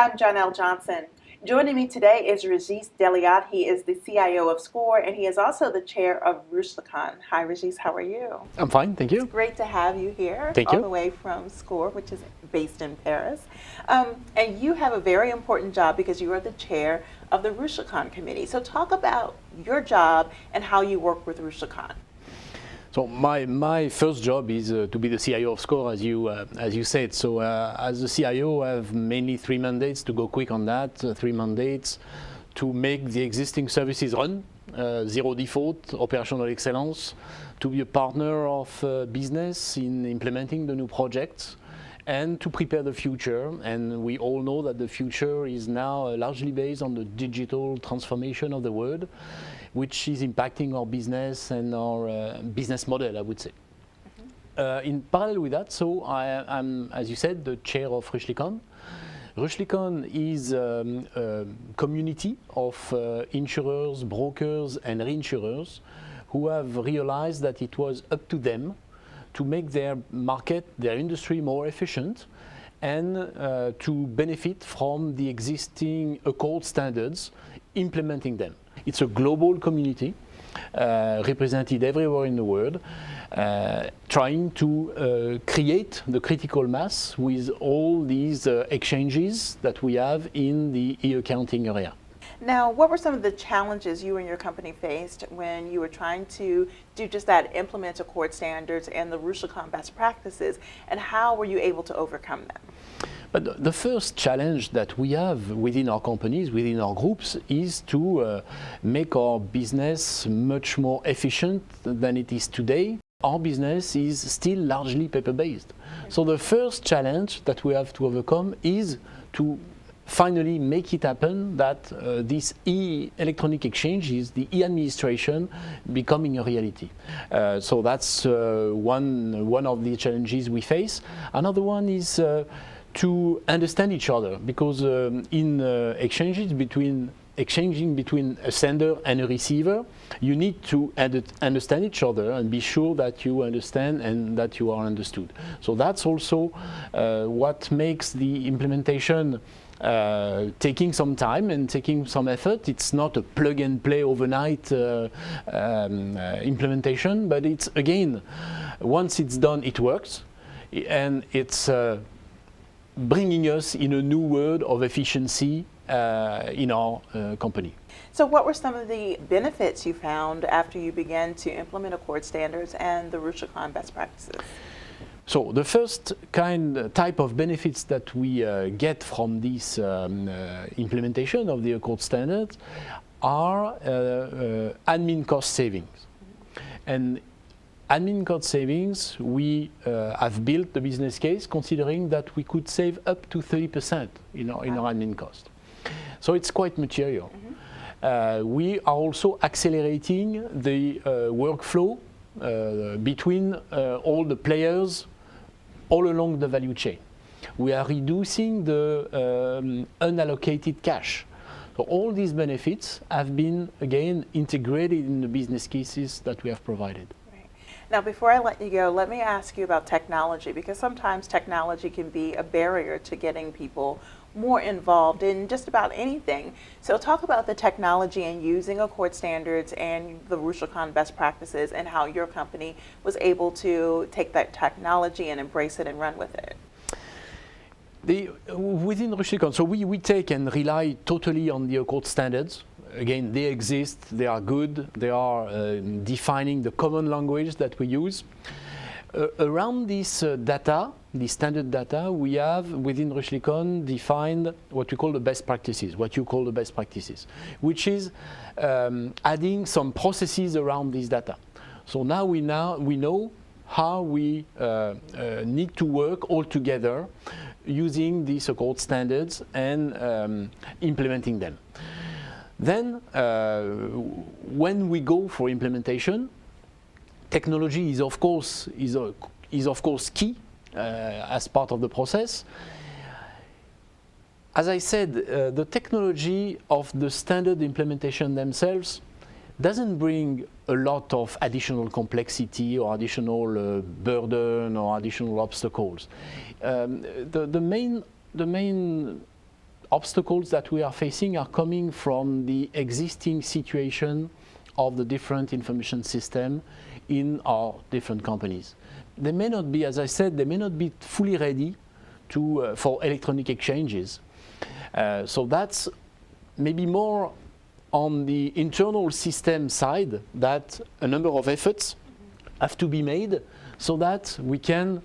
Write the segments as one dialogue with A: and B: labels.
A: I'm Jonelle Johnson. Joining me today is Régis Delayat. He is the CIO of SCOR, and he is also the chair of Ruschlikon. Hi, Régis. How are you?
B: I'm fine, thank you.
A: It's great to have you here,
B: Thank
A: all
B: you.
A: the way from SCOR, which is based in Paris. And you have a very important job because you are the chair of the Ruschlikon committee. So talk about your job and how you work with Ruschlikon.
B: So my first job is to be the CIO of SCOR, as you said. So as the CIO, I have mainly three mandates. To go quick on that, three mandates to make the existing services run, zero default, operational excellence, to be a partner of business in implementing the new projects, and to prepare the future. And we all know that the future is now largely based on the digital transformation of the world, which is impacting our business and our business model, I would say. In parallel with that, so I'm, as you said, the chair of Ruschlikon. Ruschlikon is a community of insurers, brokers, and reinsurers who have realized that it was up to them to make their market, their industry more efficient, and to benefit from the existing ACORD standards, implementing them. It's a global community represented everywhere in the world, trying to create the critical mass with all these exchanges that we have in the e-accounting area.
A: Now, what were some of the challenges you and your company faced when you were trying to do just that, implement ACORD standards and the Ruschlikon best practices, and how were you able to overcome them?
B: But the first challenge that we have within our companies, within our groups, is to make our business much more efficient than it is today. Our business is still largely paper-based. So the first challenge that we have to overcome is to finally make it happen that this electronic exchanges, the e-administration, becoming a reality. So that's one of the challenges we face. Another one is to understand each other, because in exchanging between a sender and a receiver, you need to understand each other and be sure that you understand and that you are understood. So that's also what makes the implementation taking some time and taking some effort. It's not a plug and play overnight implementation, but it's, again, once it's done, it works, and it's bringing us in a new world of efficiency in our company.
A: So what were some of the benefits you found after you began to implement ACORD standards and the Ruschlikon best practices?
B: So the first type of benefits that we get from this implementation of the ACORD standards are admin cost savings. And admin cost savings, we have built the business case considering that we could save up to 30% in our admin cost. So it's quite material. We are also accelerating the workflow between all the players all along the value chain. We are reducing the unallocated cash. So all these benefits have been, again, integrated in the business cases that we have provided.
A: Now, before I let you go, let me ask you about technology, because sometimes technology can be a barrier to getting people more involved in just about anything. So talk about the technology and using ACORD standards and the Ruschlikon best practices, and how your company was able to take that technology and embrace it and run with it.
B: Within Ruschlikon, so we take and rely totally on the ACORD standards. Again, they exist, they are good, they are defining the common language that we use. Around this data, the standard data, we have within Ruschlikon defined what we call the best practices, which is adding some processes around this data. So now we know how we need to work all together using these ACORD standards and implementing them. Then, when we go for implementation, technology is of course key as part of the process. As I said, the technology of the standard implementation themselves doesn't bring a lot of additional complexity or additional burden or additional obstacles. The main obstacles that we are facing are coming from the existing situation of the different information system in our different companies. They may not be, as I said, they may not be fully ready to, for electronic exchanges. So that's maybe more on the internal system side that a number of efforts have to be made so that we can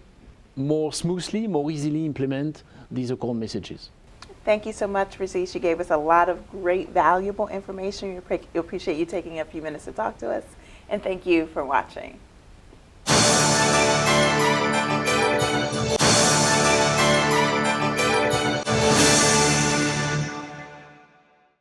B: more smoothly, more easily implement these ACORD messages.
A: Thank you so much, Régis. You gave us a lot of great, valuable information. We appreciate you taking a few minutes to talk to us. And thank you for watching.